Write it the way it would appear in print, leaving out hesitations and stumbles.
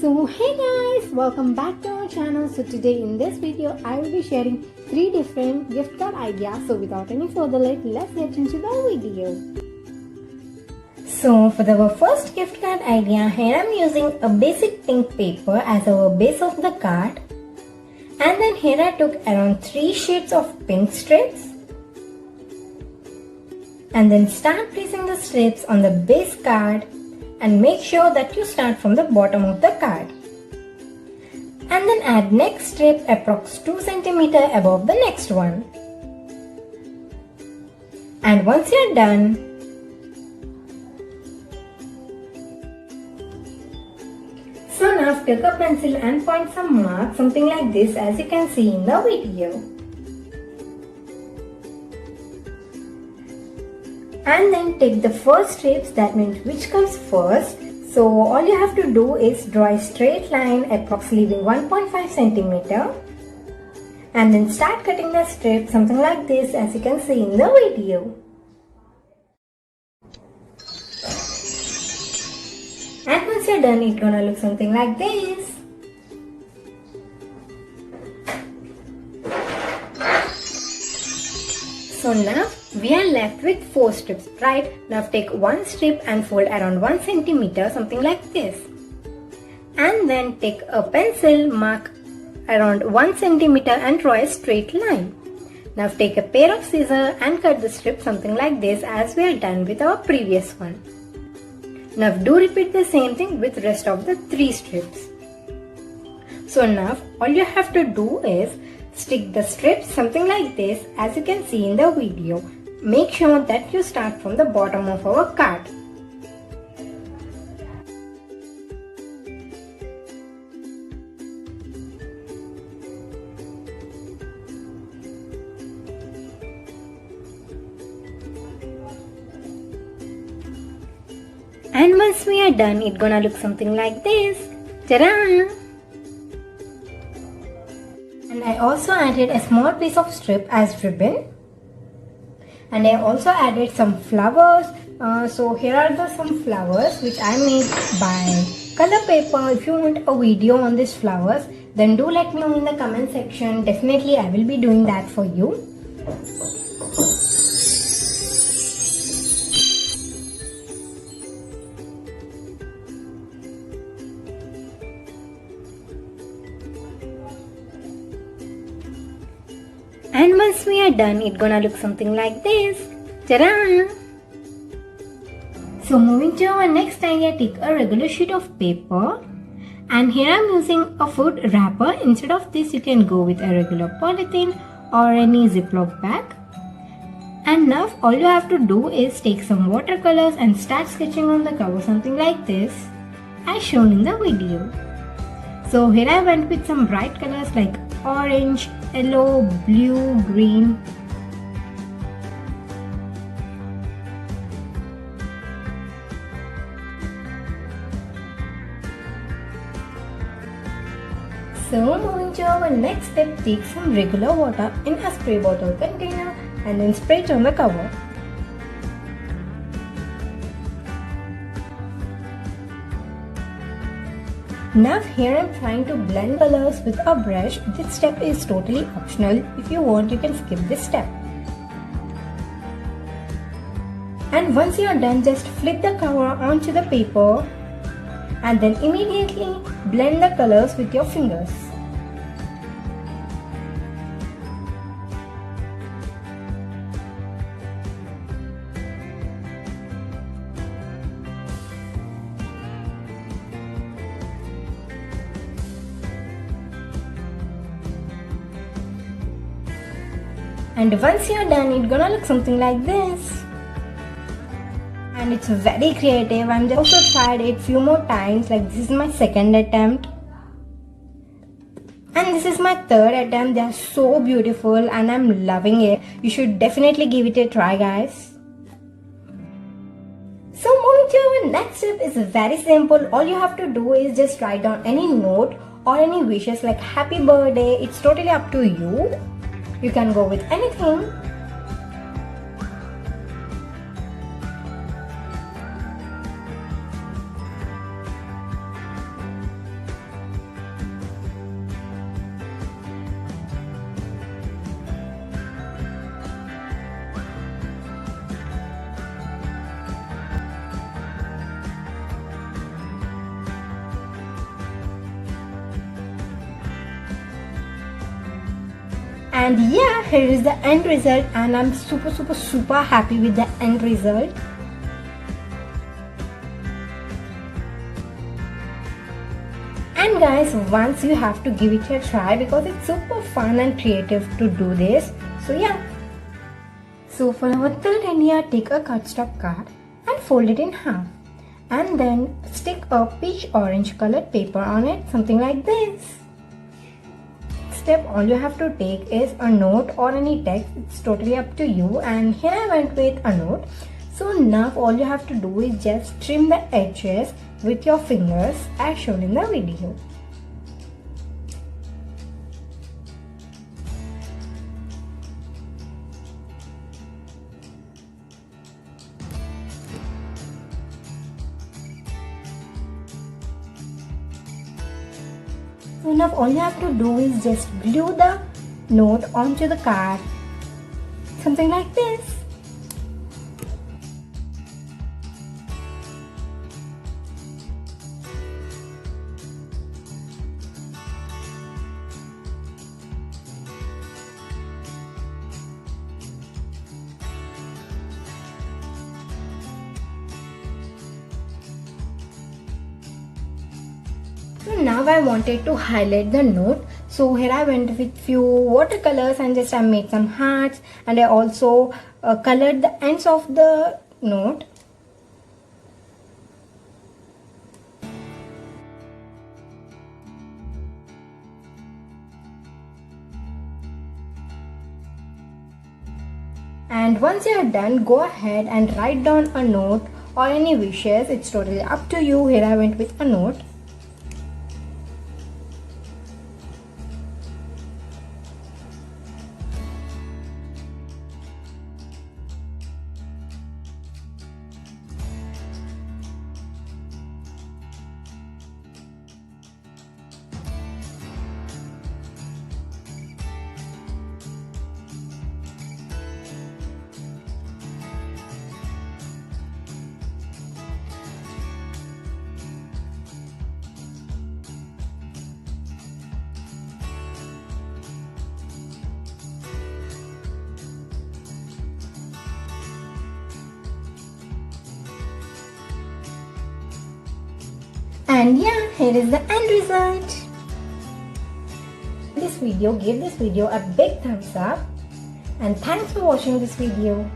So hey guys, welcome back to our channel. So today in this video I will be sharing 3 different gift card ideas. So without any further delay, let's get into the video. So for our first gift card idea, here I'm using a basic pink paper as our base of the card. And then here I took around 3 sheets of pink strips. And then start placing the strips on the base card. And make sure that you start from the bottom of the card. And then add next strip approx 2 cm above the next one. And once you're done, so now take a pencil and point some marks, something like this, as you can see in the video. And then take the first strips, that means which comes first. So all you have to do is draw a straight line approximately 1.5 cm. And then start cutting the strip, something like this, as you can see in the video. And once you're done, it's gonna look something like this. So now we are left with 4 strips, right? Now take one strip and fold around 1 cm, something like this. And then take a pencil, mark around 1 cm and draw a straight line. Now take a pair of scissors and cut the strip something like this, as we are done with our previous one. Now do repeat the same thing with rest of the 3 strips. So now all you have to do is stick the strips something like this, as you can see in the video. Make sure that you start from the bottom of our card. And once we are done, it's gonna look something like this. Ta-da! And I also added a small piece of strip as ribbon. And I also added some flowers. So here are some flowers which I made by color paper. If you want a video on these flowers, then do let me know in the comment section. Definitely I will be doing that for you. And once we are done, it's gonna look something like this. Ta-da! So moving to our next idea, take a regular sheet of paper. And here I'm using a food wrapper. Instead of this, you can go with a regular polythene or any ziploc bag. And now all you have to do is take some watercolors and start sketching on the cover, something like this, as shown in the video. So here I went with some bright colors like orange, yellow, blue, green. So moving to our next step, take some regular water in a spray bottle container and then spray it on the cover. Now here I am trying to blend colors with a brush. This step is totally optional. If you want, you can skip this step. And once you are done, just flip the cover onto the paper and then immediately blend the colors with your fingers. And once you're done, it's gonna look something like this. And it's very creative. I've also tried it few more times. Like this is my second attempt. And this is my third attempt. They are so beautiful and I'm loving it. You should definitely give it a try, guys. So moving to our next step is very simple. All you have to do is just write down any note or any wishes like happy birthday. It's totally up to you. You can go with anything. And yeah, here is the end result, and I'm super happy with the end result. And guys, once you have to give it a try because it's super fun and creative to do this. So yeah. So for our third idea, take a cardstock card and fold it in half. And then stick a peach orange colored paper on it, something like this. Step, all you have to take is a note or any text. It's totally up to you, and here I went with a note. So now all you have to do is just trim the edges with your fingers as shown in the video. So now all you have to do is just glue the note onto the card, something like this. So now I wanted to highlight the note. So here I went with few watercolors and just I made some hearts, and I also colored the ends of the note. And once you are done, go ahead and write down a note or any wishes. It's totally up to you. Here I went with a note. And yeah, here is the end result. Give this video a big thumbs up, and thanks for watching this video.